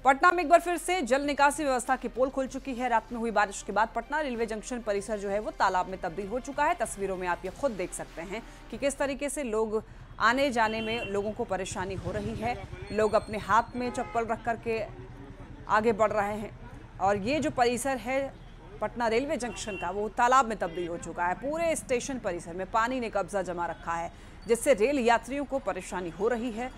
पटना में एक बार फिर से जल निकासी व्यवस्था की पोल खुल चुकी है। रात में हुई बारिश के बाद पटना रेलवे जंक्शन परिसर जो है वो तालाब में तब्दील हो चुका है। तस्वीरों में आप ये खुद देख सकते हैं कि किस तरीके से लोग आने जाने में लोगों को परेशानी हो रही है। लोग अपने हाथ में चप्पल रख करके आगे बढ़ रहे हैं और ये जो परिसर है पटना रेलवे जंक्शन का वो तालाब में तब्दील हो चुका है। पूरे स्टेशन परिसर में पानी ने कब्जा जमा रखा है, जिससे रेल यात्रियों को परेशानी हो रही है।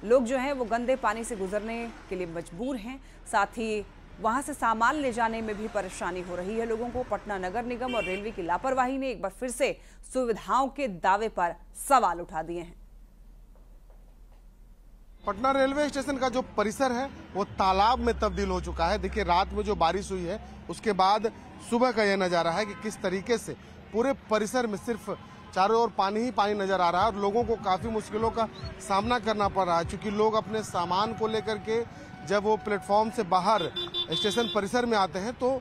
लोग जो हैं वो गंदे पानी से गुजरने के लिए मजबूर हैं। साथ ही वहां से सामान ले जाने में भी परेशानी हो रही है लोगों को। पटना नगर निगम और रेलवे की लापरवाही ने एक बार फिर से सुविधाओं के दावे पर सवाल उठा दिए हैं। पटना रेलवे स्टेशन का जो परिसर है वो तालाब में तब्दील हो चुका है। देखिए, रात में जो बारिश हुई है उसके बाद सुबह का यह नजारा है कि किस तरीके से पूरे परिसर में सिर्फ चारों ओर पानी ही पानी नजर आ रहा है और लोगों को काफी मुश्किलों का सामना करना पड़ रहा है, क्योंकि लोग अपने सामान को लेकर के जब वो प्लेटफॉर्म से बाहर स्टेशन परिसर में आते हैं तो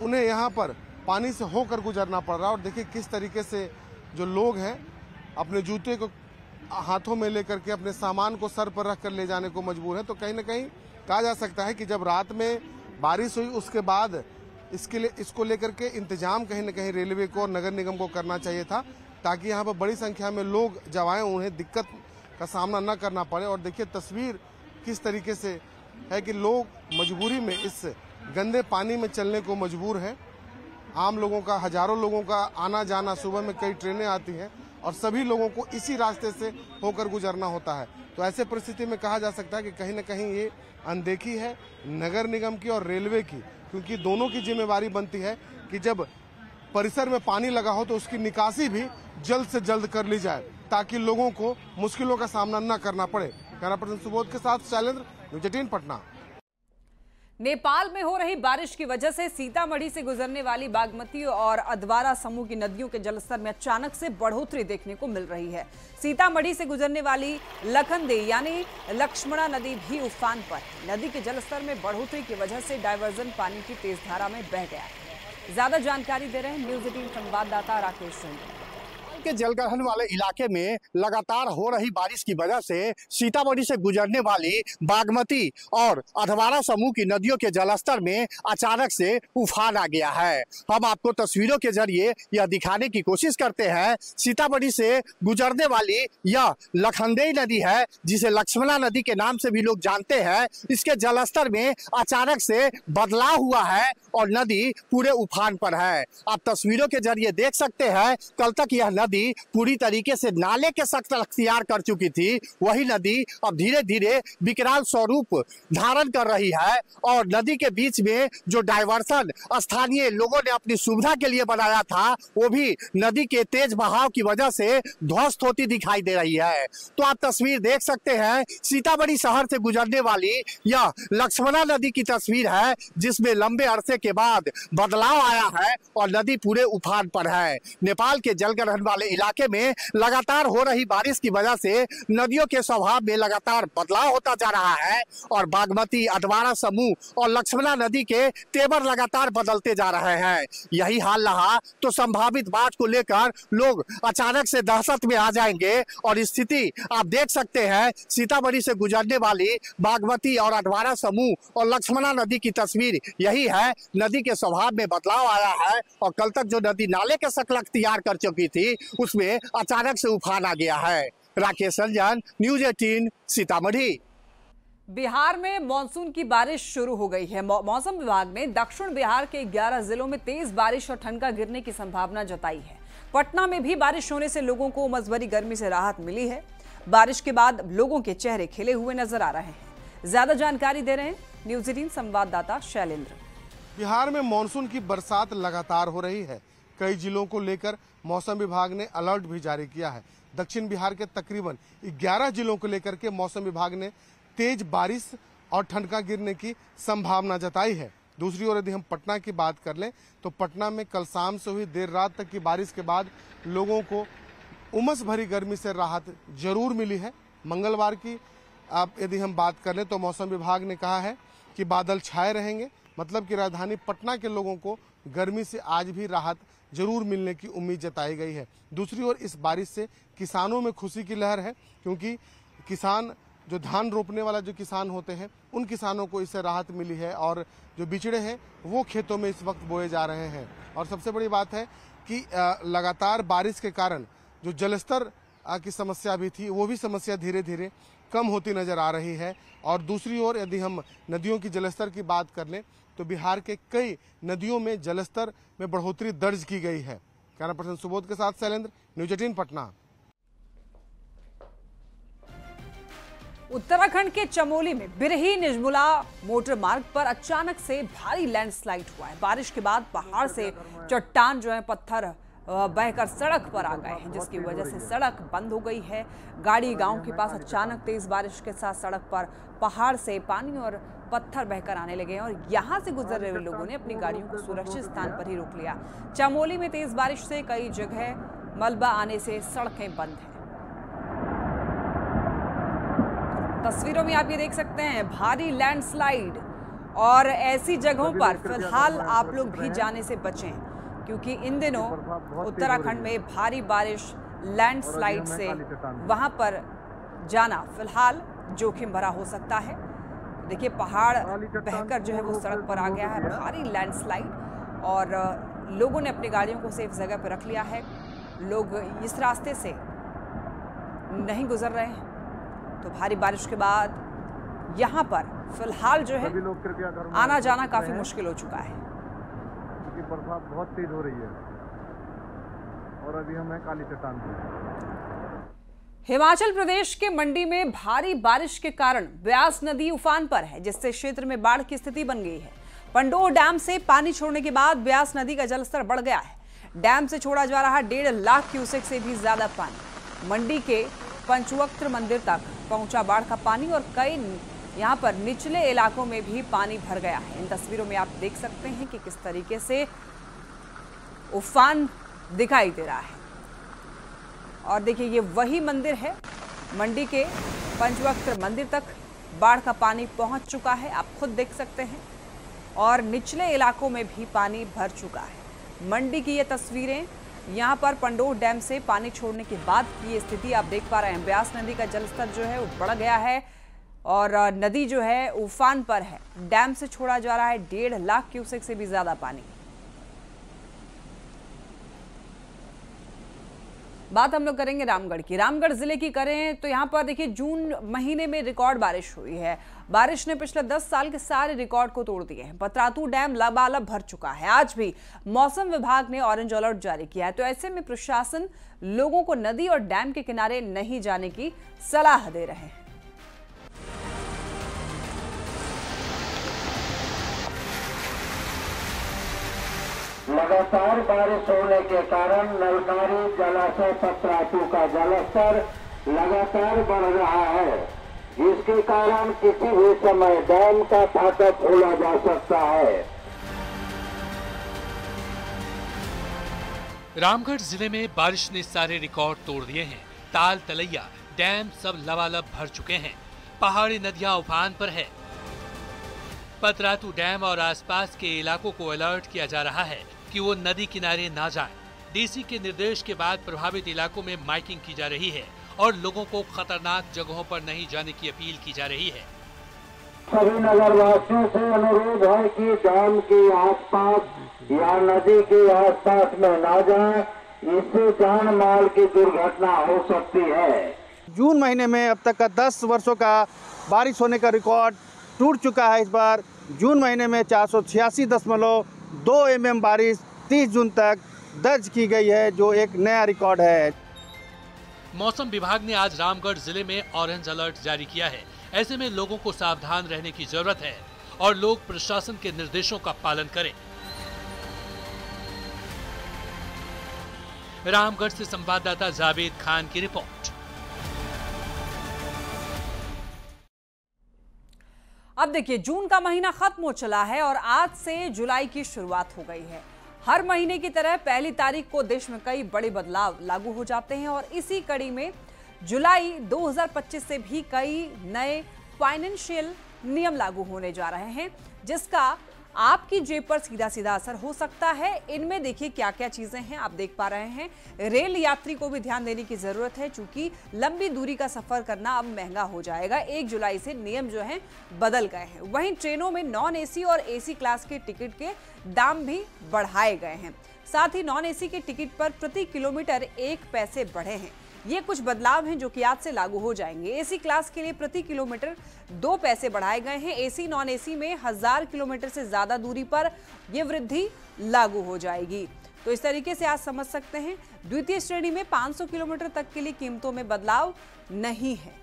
उन्हें यहाँ पर पानी से होकर गुजरना पड़ रहा है। और देखिए किस तरीके से जो लोग हैं अपने जूते को हाथों में लेकर के अपने सामान को सर पर रख कर ले जाने को मजबूर है। तो कहीं ना कहीं कहा जा सकता है कि जब रात में बारिश हुई उसके बाद इसको लेकर के इंतजाम कहीं ना कहीं रेलवे को और नगर निगम को करना चाहिए था, ताकि यहाँ पर बड़ी संख्या में लोग जब आए उन्हें दिक्कत का सामना न करना पड़े। और देखिए तस्वीर किस तरीके से है कि लोग मजबूरी में इस गंदे पानी में चलने को मजबूर हैं। आम लोगों का, हजारों लोगों का आना जाना, सुबह में कई ट्रेनें आती हैं और सभी लोगों को इसी रास्ते से होकर गुजरना होता है। तो ऐसे परिस्थिति में कहा जा सकता है कि कहीं न कहीं ये अनदेखी है नगर निगम की और रेलवे की, क्योंकि दोनों की जिम्मेवारी बनती है कि जब परिसर में पानी लगा हो तो उसकी निकासी भी जल्द से जल्द कर ली जाए, ताकि लोगों को मुश्किलों का सामना न करना पड़े। कैमरा पर्सन सुबोध के साथ शैलेंद्र, न्यूज़ 18 पटना। नेपाल में हो रही बारिश की वजह से सीतामढ़ी से गुजरने वाली बागमती और अधवारा समूह की नदियों के जलस्तर में अचानक से बढ़ोतरी देखने को मिल रही है। सीतामढ़ी से गुजरने वाली लखनदेई यानी लक्ष्मणा नदी भी उफान पर। नदी के जलस्तर में बढ़ोतरी की वजह से डायवर्जन पानी की तेज धारा में बह गया है। ज्यादा जानकारी दे रहे हैं न्यूज़ 18 संवाददाता राकेश सिंह। के जलग्रहण वाले इलाके में लगातार हो रही बारिश की वजह से सीतामढ़ी से गुजरने वाली बागमती और अधवारा समूह की नदियों के जलस्तर में अचानक से उफान आ गया है। हम आपको तस्वीरों के जरिए यह दिखाने की कोशिश करते हैं। सीतामढ़ी से गुजरने वाली यह लखनदेई नदी है, जिसे लक्ष्मणा नदी के नाम से भी लोग जानते हैं। इसके जलस्तर में अचानक से बदलाव हुआ है और नदी पूरे उफान पर है। आप तस्वीरों के जरिए देख सकते हैं, कल तक यह नदी पूरी तरीके से नाले के शक्ल अख्तियार कर चुकी थी, वही नदी अब धीरे धीरे विकराल स्वरूप धारण कर रही है। और नदी के बीच में जो डायवर्सन स्थानीय लोगों ने अपनी सुविधा के लिए बनाया था, वो भी नदी के तेज बहाव की वजह से ध्वस्त होती दिखाई दे रही है। तो आप तस्वीर देख सकते हैं, सीतामढ़ी शहर से गुजरने वाली यह लक्ष्मणा नदी की तस्वीर है, जिसमें लंबे अरसे के बाद बदलाव आया है और नदी पूरे उफान पर है। नेपाल के जलग्रहण वाले इलाके में लगातार हो रही बारिश की वजह से नदियों के स्वभाव में लगातार बदलाव होता जा रहा है और बागमती, अधवारा समूह और लक्ष्मणा नदी के तेवर लगातार बदलते जा रहे हैं। यही हाल रहा तो संभावित बाढ़ को लेकर लोग अचानक से दहशत में आ जाएंगे और स्थिति आप देख सकते हैं। सीतामढ़ी से गुजरने वाली बागमती और अधवारा समूह और लक्ष्मणा नदी की तस्वीर यही है। नदी के स्वभाव में बदलाव आया है और कल तक जो नदी नाले के शक्ल अख्तियार कर चुकी थी, उसमें अचानक से उफान आ गया है। राकेश रंजन, न्यूज़ 18 सीतामढ़ी। बिहार में मानसून की बारिश शुरू हो गई है। मौसम विभाग ने दक्षिण बिहार के 11 जिलों में तेज बारिश और ठनका गिरने की संभावना जताई है। पटना में भी बारिश होने से लोगों को उमस भरी गर्मी से राहत मिली है। बारिश के बाद लोगों के चेहरे खिले हुए नजर आ रहे हैं। ज्यादा जानकारी दे रहे हैं न्यूज़ 18 संवाददाता शैलेंद्र। बिहार में मानसून की बरसात लगातार हो रही है। कई जिलों को लेकर मौसम विभाग ने अलर्ट भी जारी किया है। दक्षिण बिहार के तकरीबन 11 जिलों को लेकर के मौसम विभाग ने तेज बारिश और ठनका गिरने की संभावना जताई है। दूसरी ओर यदि हम पटना की बात कर लें तो पटना में कल शाम से हुई देर रात तक की बारिश के बाद लोगों को उमस भरी गर्मी से राहत जरूर मिली है। मंगलवार की आप यदि हम बात कर लें तो मौसम विभाग ने कहा है कि बादल छाए रहेंगे, मतलब कि राजधानी पटना के लोगों को गर्मी से आज भी राहत जरूर मिलने की उम्मीद जताई गई है। दूसरी ओर इस बारिश से किसानों में खुशी की लहर है, क्योंकि किसान जो धान रोपने वाला जो किसान होते हैं उन किसानों को इससे राहत मिली है और जो बिचड़े हैं वो खेतों में इस वक्त बोए जा रहे हैं। और सबसे बड़ी बात है कि लगातार बारिश के कारण जो जलस्तर की समस्या भी थी वो भी समस्या धीरे धीरे कम होती नजर आ रही है। और दूसरी ओर यदि हम नदियों की जलस्तर की बात कर लें तो बिहार के कई नदियों में जलस्तर में बढ़ोतरी दर्ज की गई है। कैमरा पर्सन सुबोध के साथ शैलेंद्र, न्यूज 18 पटना। उत्तराखंड के चमोली में बिरही निजमुला मोटर मार्ग पर अचानक से भारी लैंडस्लाइड हुआ है। बारिश के बाद पहाड़ से चट्टान जो है पत्थर बहकर सड़क पर आ गए हैं, जिसकी वजह से सड़क बंद हो गई है। गाड़ी गांव के पास अचानक तेज बारिश के साथ सड़क पर पहाड़ से पानी और पत्थर बहकर आने लगे हैं और यहां से गुजर रहे लोगों ने अपनी गाड़ियों को सुरक्षित स्थान पर ही रोक लिया। चमोली में तेज बारिश से कई जगह मलबा आने से सड़कें बंद हैं। तस्वीरों में आप ये देख सकते हैं भारी लैंडस्लाइड, और ऐसी जगहों पर फिलहाल आप लोग भी जाने से बचें, क्योंकि इन दिनों उत्तराखंड में भारी बारिश लैंडस्लाइड से वहां पर जाना फिलहाल जोखिम भरा हो सकता है। देखिए पहाड़ बहकर जो है वो सड़क पर आ गया है, भारी लैंडस्लाइड, और लोगों ने अपनी गाड़ियों को सेफ जगह पर रख लिया है। लोग इस रास्ते से नहीं गुजर रहे हैं। तो भारी बारिश के बाद यहाँ पर फिलहाल जो है आना जाना काफी मुश्किल हो चुका है, क्योंकि बरसात बहुत तेज हो रही है और अभी हम हैं काली चट्टान पर। हिमाचल प्रदेश के मंडी में भारी बारिश के कारण ब्यास नदी उफान पर है, जिससे क्षेत्र में बाढ़ की स्थिति बन गई है। पंडोह डैम से पानी छोड़ने के बाद ब्यास नदी का जलस्तर बढ़ गया है। डैम से छोड़ा जा रहा 1.5 लाख क्यूसेक से भी ज्यादा पानी मंडी के पंचवक्त्र मंदिर तक पहुंचा बाढ़ का पानी, और कई यहां पर निचले इलाकों में भी पानी भर गया है। इन तस्वीरों में आप देख सकते हैं कि किस तरीके से उफान दिखाई दे रहा है। और देखिए ये वही मंदिर है, मंडी के पंचवक्त्र मंदिर तक बाढ़ का पानी पहुंच चुका है, आप खुद देख सकते हैं, और निचले इलाकों में भी पानी भर चुका है। मंडी की ये तस्वीरें, यहाँ पर पंडोह डैम से पानी छोड़ने के बाद की ये स्थिति आप देख पा रहे हैं। ब्यास नदी का जलस्तर जो है वो बढ़ गया है और नदी जो है उफान पर है। डैम से छोड़ा जा रहा है 1.5 लाख क्यूसेक से भी ज्यादा पानी। बात हम लोग करेंगे रामगढ़ की। रामगढ़ जिले की करें तो यहाँ पर देखिए जून महीने में रिकॉर्ड बारिश हुई है। बारिश ने पिछले 10 साल के सारे रिकॉर्ड को तोड़ दिए हैं। पतरातू डैम लबालब भर चुका है। आज भी मौसम विभाग ने ऑरेंज अलर्ट जारी किया है, तो ऐसे में प्रशासन लोगों को नदी और डैम के किनारे नहीं जाने की सलाह दे रहे हैं। लगातार बारिश होने के कारण नलकारी जलाशय पतरातू का जलस्तर लगातार बढ़ रहा है, जिसके कारण किसी भी समय डैम का फाटक खोला जा सकता है। रामगढ़ जिले में बारिश ने सारे रिकॉर्ड तोड़ दिए हैं। ताल तलैया डैम सब लबालब भर चुके हैं। पहाड़ी नदियां उफान पर है। पतरातू डैम और आसपास के इलाकों को अलर्ट किया जा रहा है कि वो नदी किनारे ना जाएं। डीसी के निर्देश के बाद प्रभावित इलाकों में माइकिंग की जा रही है और लोगों को खतरनाक जगहों पर नहीं जाने की अपील की जा रही है। सभी नगरवासियों से अनुरोध है कि डैम के आसपास या नदी के आसपास में ना जाएं, इससे जान माल की दुर्घटना हो सकती है। जून महीने में अब तक का 10 वर्षों का बारिश होने का रिकॉर्ड टूट चुका है। इस बार जून महीने में 486.2 mm बारिश 30 जून तक दर्ज की गई है, जो एक नया रिकॉर्ड है। मौसम विभाग ने आज रामगढ़ जिले में ऑरेंज अलर्ट जारी किया है। ऐसे में लोगों को सावधान रहने की जरूरत है और लोग प्रशासन के निर्देशों का पालन करें। रामगढ़ से संवाददाता जावेद खान की रिपोर्ट। अब देखिए जून का महीना खत्म हो चला है और आज से जुलाई की शुरुआत हो गई है। हर महीने की तरह 1 तारीख को देश में कई बड़े बदलाव लागू हो जाते हैं और इसी कड़ी में जुलाई 2025 से भी कई नए फाइनेंशियल नियम लागू होने जा रहे हैं, जिसका आपकी जेब पर सीधा सीधा असर हो सकता है। इनमें देखिए क्या क्या चीजें हैं, आप देख पा रहे हैं। रेल यात्री को भी ध्यान देने की जरूरत है, क्योंकि लंबी दूरी का सफर करना अब महंगा हो जाएगा। 1 जुलाई से नियम जो है बदल गए हैं। वहीं ट्रेनों में नॉन एसी और एसी क्लास के टिकट के दाम भी बढ़ाए गए हैं। साथ ही नॉन एसी के टिकट पर प्रति किलोमीटर 1 पैसे बढ़े हैं। ये कुछ बदलाव हैं जो कि आज से लागू हो जाएंगे। एसी क्लास के लिए प्रति किलोमीटर 2 पैसे बढ़ाए गए हैं। एसी नॉन एसी में 1000 किलोमीटर से ज्यादा दूरी पर यह वृद्धि लागू हो जाएगी। तो इस तरीके से आज समझ सकते हैं। द्वितीय श्रेणी में 500 किलोमीटर तक के लिए कीमतों में बदलाव नहीं है।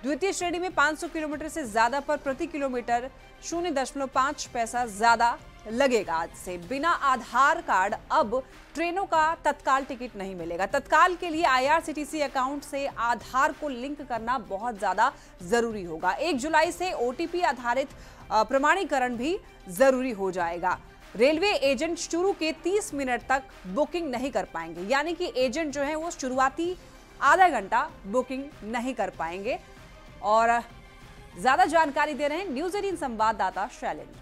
द्वितीय श्रेणी में 500 किलोमीटर से ज्यादा पर प्रति किलोमीटर 0.5 पैसा ज्यादा लगेगा। आज से बिना आधार कार्ड अब ट्रेनों का तत्काल टिकट नहीं मिलेगा। तत्काल के लिए IRCTC अकाउंट से आधार को लिंक करना बहुत ज्यादा जरूरी होगा। 1 जुलाई से OTP आधारित प्रमाणीकरण भी जरूरी हो जाएगा। रेलवे एजेंट शुरू के 30 मिनट तक बुकिंग नहीं कर पाएंगे, यानी कि एजेंट जो है वो शुरुआती आधा घंटा बुकिंग नहीं कर पाएंगे। और ज्यादा जानकारी दे रहे हैं न्यूज़ 18 संवाददाता शैलेंद्र।